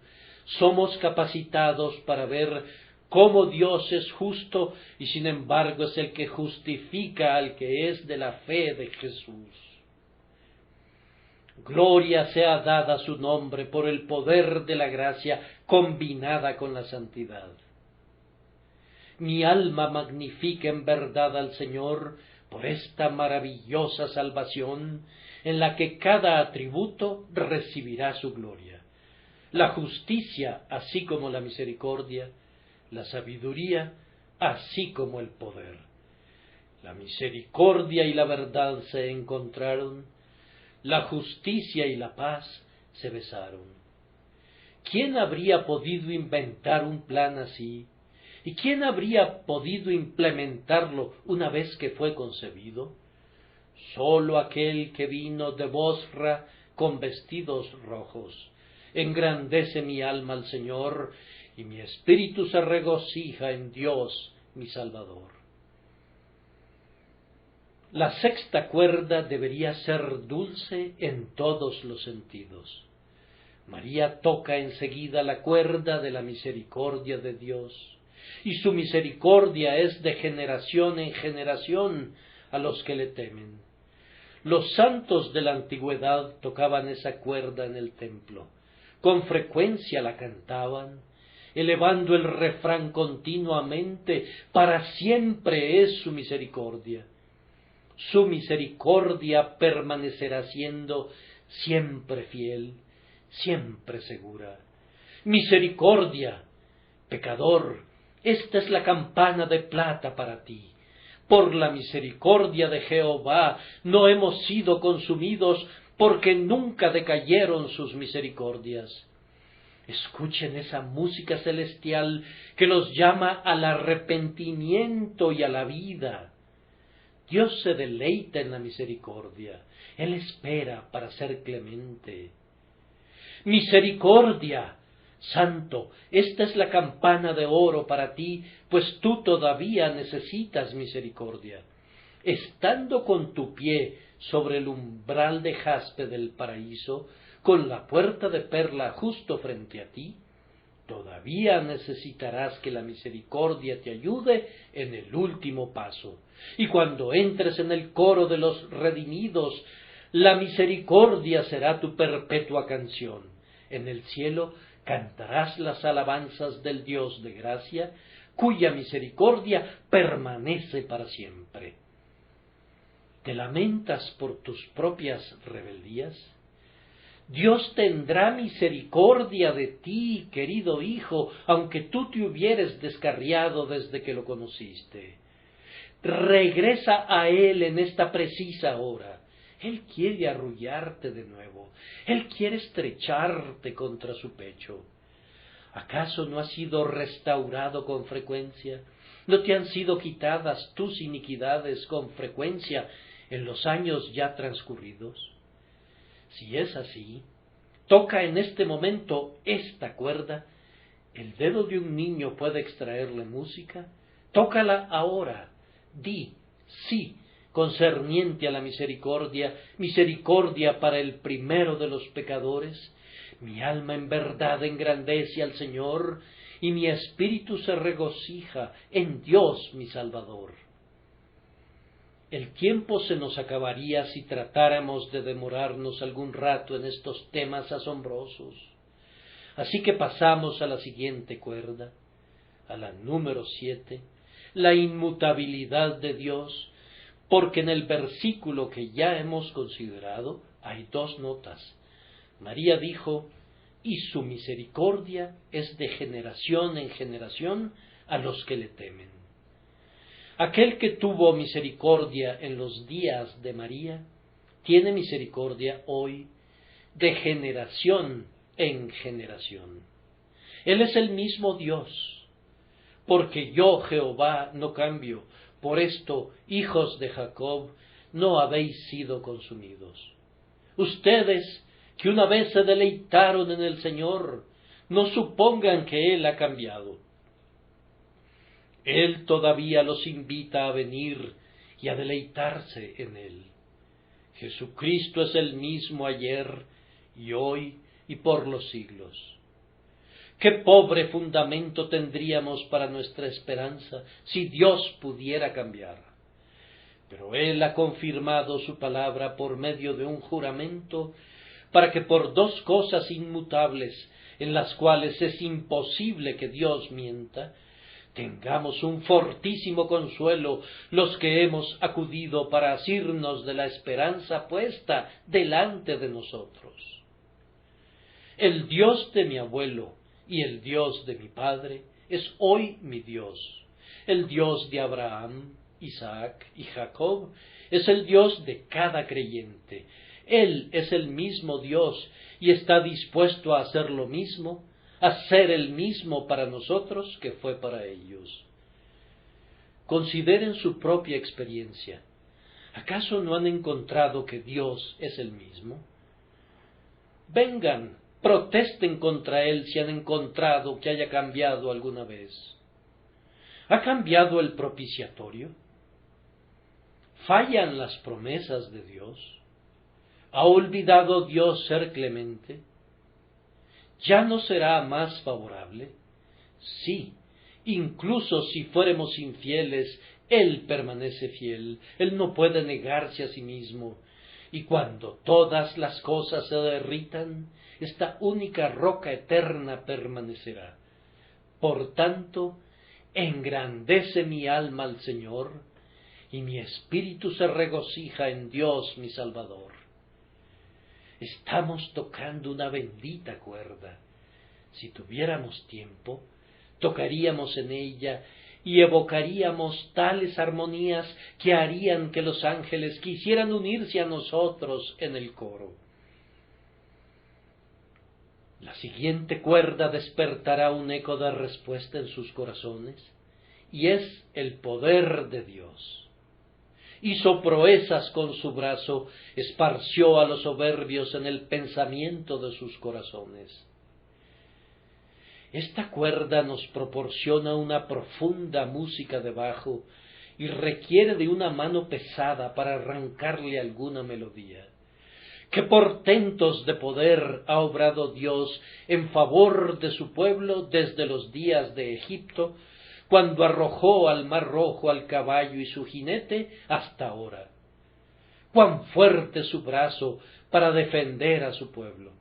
somos capacitados para ver cómo Dios es justo y sin embargo es el que justifica al que es de la fe de Jesús. Gloria sea dada a su nombre por el poder de la gracia combinada con la santidad. Mi alma magnifica en verdad al Señor por esta maravillosa salvación en la que cada atributo recibirá su gloria. La justicia, así como la misericordia, la sabiduría, así como el poder. La misericordia y la verdad se encontraron, la justicia y la paz se besaron. ¿Quién habría podido inventar un plan así? ¿Y quién habría podido implementarlo una vez que fue concebido? Sólo aquel que vino de Bosra con vestidos rojos. Engrandece mi alma al Señor, y mi espíritu se regocija en Dios, mi Salvador. La sexta cuerda debería ser dulce en todos los sentidos. María toca enseguida la cuerda de la misericordia de Dios, y su misericordia es de generación en generación a los que le temen. Los santos de la antigüedad tocaban esa cuerda en el templo, con frecuencia la cantaban, elevando el refrán continuamente: para siempre es su misericordia. Su misericordia permanecerá siendo siempre fiel, siempre segura. Misericordia, pecador, esta es la campana de plata para ti. Por la misericordia de Jehová no hemos sido consumidos, porque nunca decayeron sus misericordias. Escuchen esa música celestial que los llama al arrepentimiento y a la vida. Dios se deleita en la misericordia. Él espera para ser clemente. Misericordia. Santo, esta es la campana de oro para ti, pues tú todavía necesitas misericordia. Estando con tu pie sobre el umbral de jaspe del paraíso, con la puerta de perla justo frente a ti, todavía necesitarás que la misericordia te ayude en el último paso. Y cuando entres en el coro de los redimidos, la misericordia será tu perpetua canción. En el cielo cantarás las alabanzas del Dios de gracia, cuya misericordia permanece para siempre. ¿Te lamentas por tus propias rebeldías? Dios tendrá misericordia de ti, querido hijo, aunque tú te hubieres descarriado desde que lo conociste. Regresa a Él en esta precisa hora. Él quiere arrullarte de nuevo. Él quiere estrecharte contra su pecho. ¿Acaso no has sido restaurado con frecuencia? ¿No te han sido quitadas tus iniquidades con frecuencia en los años ya transcurridos? Si es así, toca en este momento esta cuerda. ¿El dedo de un niño puede extraerle música? Tócala ahora. Di, sí, concerniente a la misericordia, misericordia para el primero de los pecadores. Mi alma en verdad engrandece al Señor, y mi espíritu se regocija en Dios mi Salvador. El tiempo se nos acabaría si tratáramos de demorarnos algún rato en estos temas asombrosos. Así que pasamos a la siguiente cuerda, a la número 7, la inmutabilidad de Dios, porque en el versículo que ya hemos considerado hay dos notas. María dijo, y su misericordia es de generación en generación a los que le temen. Aquel que tuvo misericordia en los días de María, tiene misericordia hoy de generación en generación. Él es el mismo Dios, porque yo, Jehová, no cambio. Por esto, hijos de Jacob, no habéis sido consumidos. Ustedes, que una vez se deleitaron en el Señor, no supongan que Él ha cambiado. Él todavía los invita a venir y a deleitarse en Él. Jesucristo es el mismo ayer y hoy y por los siglos. Qué pobre fundamento tendríamos para nuestra esperanza si Dios pudiera cambiar. Pero Él ha confirmado su palabra por medio de un juramento para que por dos cosas inmutables, en las cuales es imposible que Dios mienta, tengamos un fortísimo consuelo los que hemos acudido para asirnos de la esperanza puesta delante de nosotros. El Dios de mi abuelo y el Dios de mi padre es hoy mi Dios. El Dios de Abraham, Isaac y Jacob es el Dios de cada creyente. Él es el mismo Dios y está dispuesto a hacer lo mismo, a ser el mismo para nosotros que fue para ellos. Consideren su propia experiencia. ¿Acaso no han encontrado que Dios es el mismo? Vengan, protesten contra Él si han encontrado que haya cambiado alguna vez. ¿Ha cambiado el propiciatorio? ¿Fallan las promesas de Dios? ¿Ha olvidado Dios ser clemente? ¿Ya no será más favorable? Sí, incluso si fuéramos infieles, Él permanece fiel, Él no puede negarse a sí mismo, y cuando todas las cosas se derritan, esta única roca eterna permanecerá. Por tanto, engrandece mi alma al Señor, y mi espíritu se regocija en Dios mi Salvador. Estamos tocando una bendita cuerda. Si tuviéramos tiempo, tocaríamos en ella y evocaríamos tales armonías que harían que los ángeles quisieran unirse a nosotros en el coro. La siguiente cuerda despertará un eco de respuesta en sus corazones, y es el poder de Dios. hizo proezas con su brazo, esparció a los soberbios en el pensamiento de sus corazones. Esta cuerda nos proporciona una profunda música de bajo y requiere de una mano pesada para arrancarle alguna melodía. ¡Qué portentos de poder ha obrado Dios en favor de su pueblo desde los días de Egipto, cuando arrojó al mar Rojo al caballo y su jinete, hasta ahora! ¡Cuán fuerte su brazo para defender a su pueblo!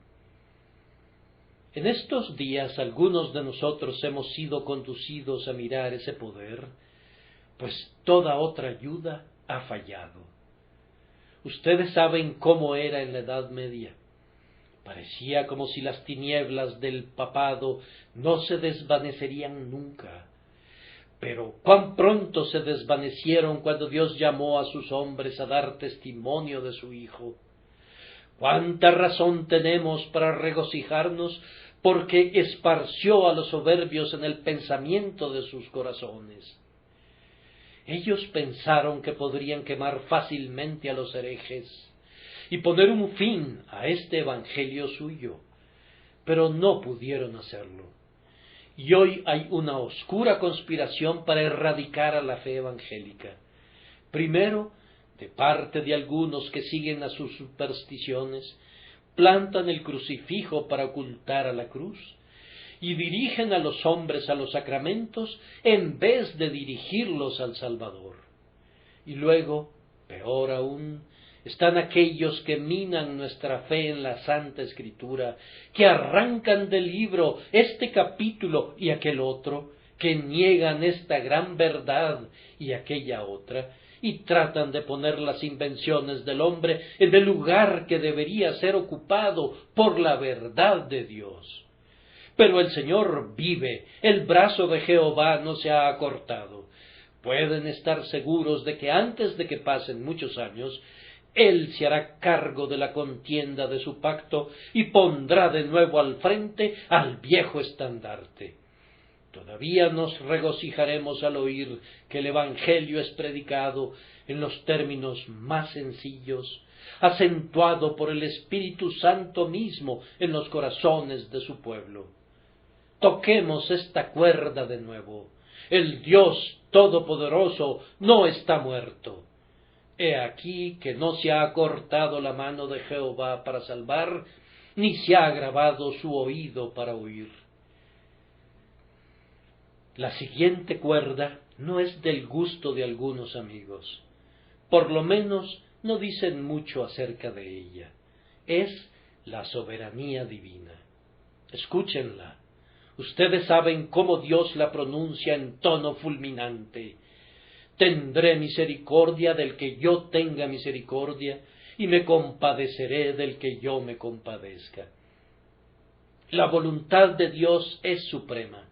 En estos días algunos de nosotros hemos sido conducidos a mirar ese poder, pues toda otra ayuda ha fallado. Ustedes saben cómo era en la Edad Media. Parecía como si las tinieblas del papado no se desvanecerían nunca. Pero cuán pronto se desvanecieron cuando Dios llamó a sus hombres a dar testimonio de su Hijo. Cuánta razón tenemos para regocijarnos, porque esparció a los soberbios en el pensamiento de sus corazones. Ellos pensaron que podrían quemar fácilmente a los herejes y poner un fin a este evangelio suyo, pero no pudieron hacerlo. Y hoy hay una oscura conspiración para erradicar a la fe evangélica. Primero, de parte de algunos que siguen a sus supersticiones, plantan el crucifijo para ocultar a la cruz, y dirigen a los hombres a los sacramentos en vez de dirigirlos al Salvador. Y luego, peor aún, están aquellos que minan nuestra fe en la Santa Escritura, que arrancan del libro este capítulo y aquel otro, que niegan esta gran verdad y aquella otra, y tratan de poner las invenciones del hombre en el lugar que debería ser ocupado por la verdad de Dios. Pero el Señor vive, el brazo de Jehová no se ha acortado. Pueden estar seguros de que antes de que pasen muchos años, Él se hará cargo de la contienda de su pacto y pondrá de nuevo al frente al viejo estandarte. Todavía nos regocijaremos al oír que el Evangelio es predicado en los términos más sencillos, acentuado por el Espíritu Santo mismo en los corazones de su pueblo. Toquemos esta cuerda de nuevo. El Dios Todopoderoso no está muerto. He aquí que no se ha acortado la mano de Jehová para salvar, ni se ha agravado su oído para oír. La siguiente cuerda no es del gusto de algunos amigos. Por lo menos no dicen mucho acerca de ella. Es la soberanía divina. Escúchenla. Ustedes saben cómo Dios la pronuncia en tono fulminante. Tendré misericordia del que yo tenga misericordia, y me compadeceré del que yo me compadezca. La voluntad de Dios es suprema,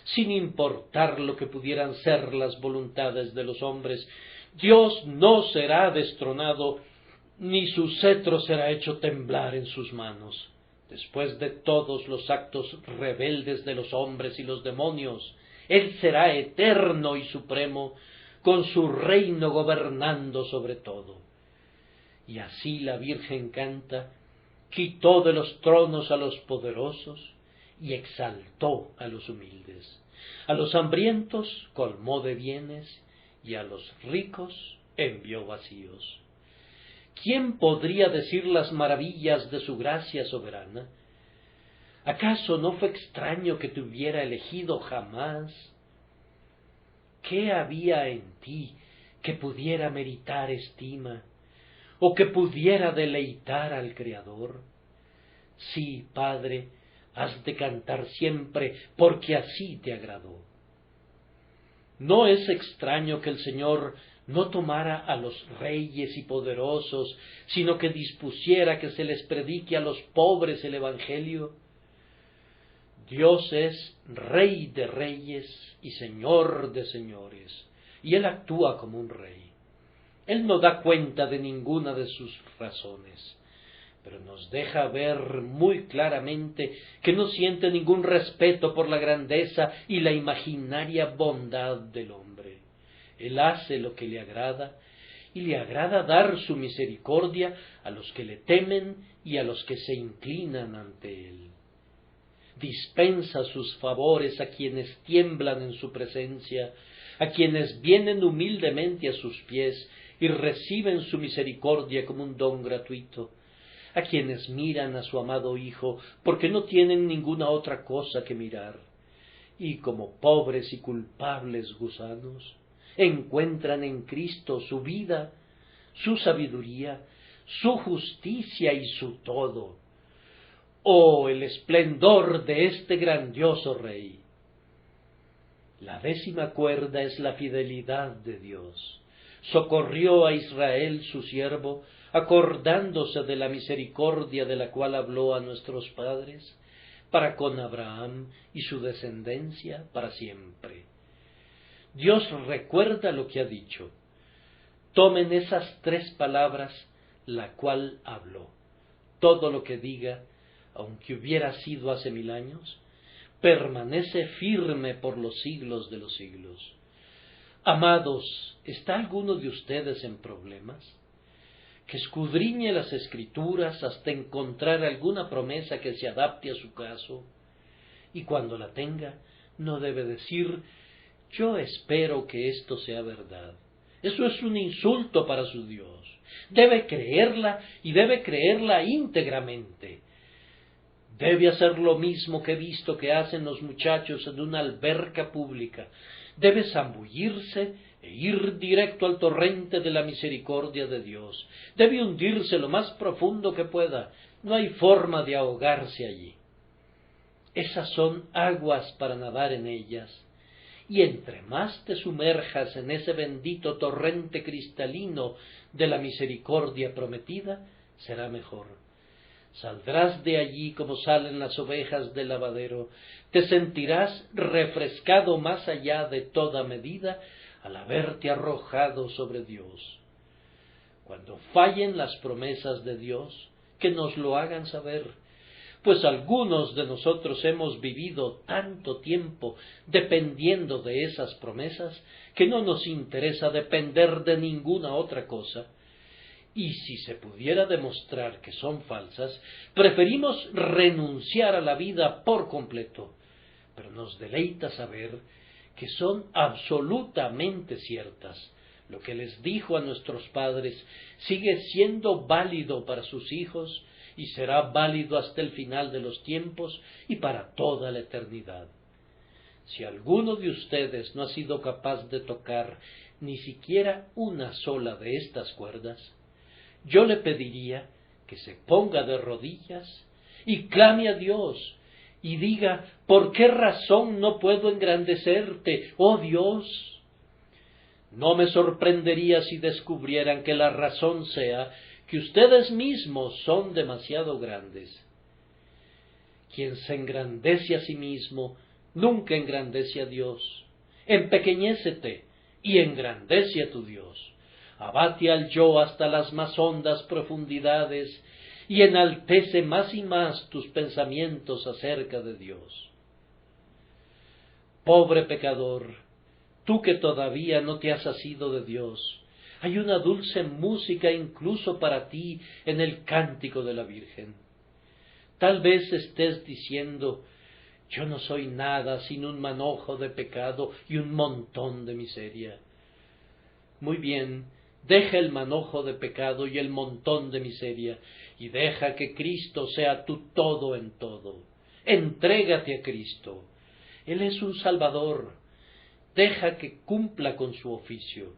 sin importar lo que pudieran ser las voluntades de los hombres. Dios no será destronado, ni su cetro será hecho temblar en sus manos. Después de todos los actos rebeldes de los hombres y los demonios, Él será eterno y supremo, con su reino gobernando sobre todo. Y así la Virgen canta: quitó de los tronos a los poderosos y exaltó a los humildes. A los hambrientos colmó de bienes y a los ricos envió vacíos. ¿Quién podría decir las maravillas de su gracia soberana? ¿Acaso no fue extraño que te hubiera elegido jamás? ¿Qué había en ti que pudiera meritar estima, o que pudiera deleitar al Creador? Sí, Padre, has de cantar siempre, porque así te agradó. No es extraño que el Señor no tomara a los reyes y poderosos, sino que dispusiera que se les predique a los pobres el Evangelio. Dios es Rey de reyes y Señor de señores, y Él actúa como un rey. Él no da cuenta de ninguna de sus razones, pero nos deja ver muy claramente que no siente ningún respeto por la grandeza y la imaginaria bondad del hombre. Él hace lo que le agrada, y le agrada dar su misericordia a los que le temen y a los que se inclinan ante él. Dispensa sus favores a quienes tiemblan en su presencia, a quienes vienen humildemente a sus pies y reciben su misericordia como un don gratuito, a quienes miran a su amado Hijo porque no tienen ninguna otra cosa que mirar, y como pobres y culpables gusanos, encuentran en Cristo su vida, su sabiduría, su justicia y su todo. ¡Oh, el esplendor de este grandioso Rey! La 10ª cuerda es la fidelidad de Dios. Socorrió a Israel su siervo, acordándose de la misericordia de la cual habló a nuestros padres, para con Abraham y su descendencia para siempre. Dios recuerda lo que ha dicho. Tomen esas 3 palabras, la cual habló. Todo lo que diga, aunque hubiera sido hace 1000 años, permanece firme por los siglos de los siglos. Amados, ¿está alguno de ustedes en problemas? Que escudriñe las Escrituras hasta encontrar alguna promesa que se adapte a su caso, y cuando la tenga, no debe decir: yo espero que esto sea verdad. Eso es un insulto para su Dios. Debe creerla y debe creerla íntegramente. Debe hacer lo mismo que he visto que hacen los muchachos en una alberca pública. Debe zambullirse e ir directo al torrente de la misericordia de Dios. Debe hundirse lo más profundo que pueda. No hay forma de ahogarse allí. Esas son aguas para nadar en ellas. Y entre más te sumerjas en ese bendito torrente cristalino de la misericordia prometida, será mejor. Saldrás de allí como salen las ovejas del lavadero, te sentirás refrescado más allá de toda medida al haberte arrojado sobre Dios. Cuando fallen las promesas de Dios, que nos lo hagan saber, pues algunos de nosotros hemos vivido tanto tiempo dependiendo de esas promesas que no nos interesa depender de ninguna otra cosa. Y si se pudiera demostrar que son falsas, preferimos renunciar a la vida por completo. Pero nos deleita saber que son absolutamente ciertas. Lo que les dijo a nuestros padres sigue siendo válido para sus hijos y será válido hasta el final de los tiempos y para toda la eternidad. Si alguno de ustedes no ha sido capaz de tocar ni siquiera una sola de estas cuerdas, yo le pediría que se ponga de rodillas y clame a Dios y diga: ¿por qué razón no puedo engrandecerte, oh Dios? No me sorprendería si descubrieran que la razón sea que ustedes mismos son demasiado grandes. Quien se engrandece a sí mismo nunca engrandece a Dios. Empequeñécete y engrandece a tu Dios. Abate al yo hasta las más hondas profundidades y enaltece más y más tus pensamientos acerca de Dios. Pobre pecador, tú que todavía no te has asido de Dios, hay una dulce música incluso para ti en el cántico de la Virgen. Tal vez estés diciendo: yo no soy nada sin un manojo de pecado y un montón de miseria. Muy bien, deja el manojo de pecado y el montón de miseria, y deja que Cristo sea tu todo en todo. Entrégate a Cristo. Él es un Salvador. Deja que cumpla con su oficio.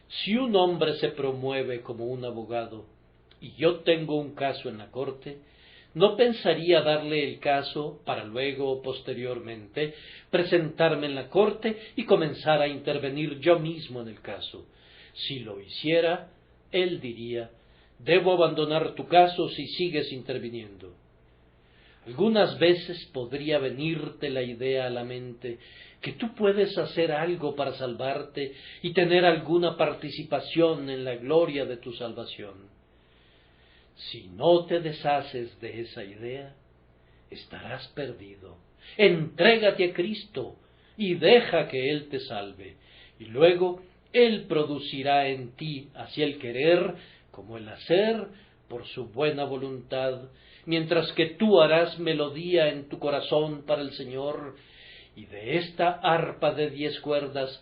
Si un hombre se promueve como un abogado, y yo tengo un caso en la corte, no pensaría darle el caso para luego, posteriormente, presentarme en la corte y comenzar a intervenir yo mismo en el caso. Si lo hiciera, él diría: debo abandonar tu caso si sigues interviniendo. Algunas veces podría venirte la idea a la mente que tú puedes hacer algo para salvarte y tener alguna participación en la gloria de tu salvación. Si no te deshaces de esa idea, estarás perdido. Entrégate a Cristo y deja que Él te salve, y luego Él producirá en ti así el querer como el hacer por su buena voluntad, mientras que tú harás melodía en tu corazón para el Señor, y de esta arpa de 10 cuerdas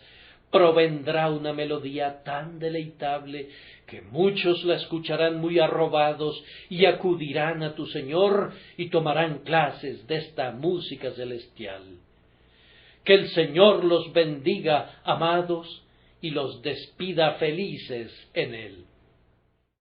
provendrá una melodía tan deleitable que muchos la escucharán muy arrobados y acudirán a tu Señor y tomarán clases de esta música celestial. Que el Señor los bendiga, amados, y los despida felices en Él.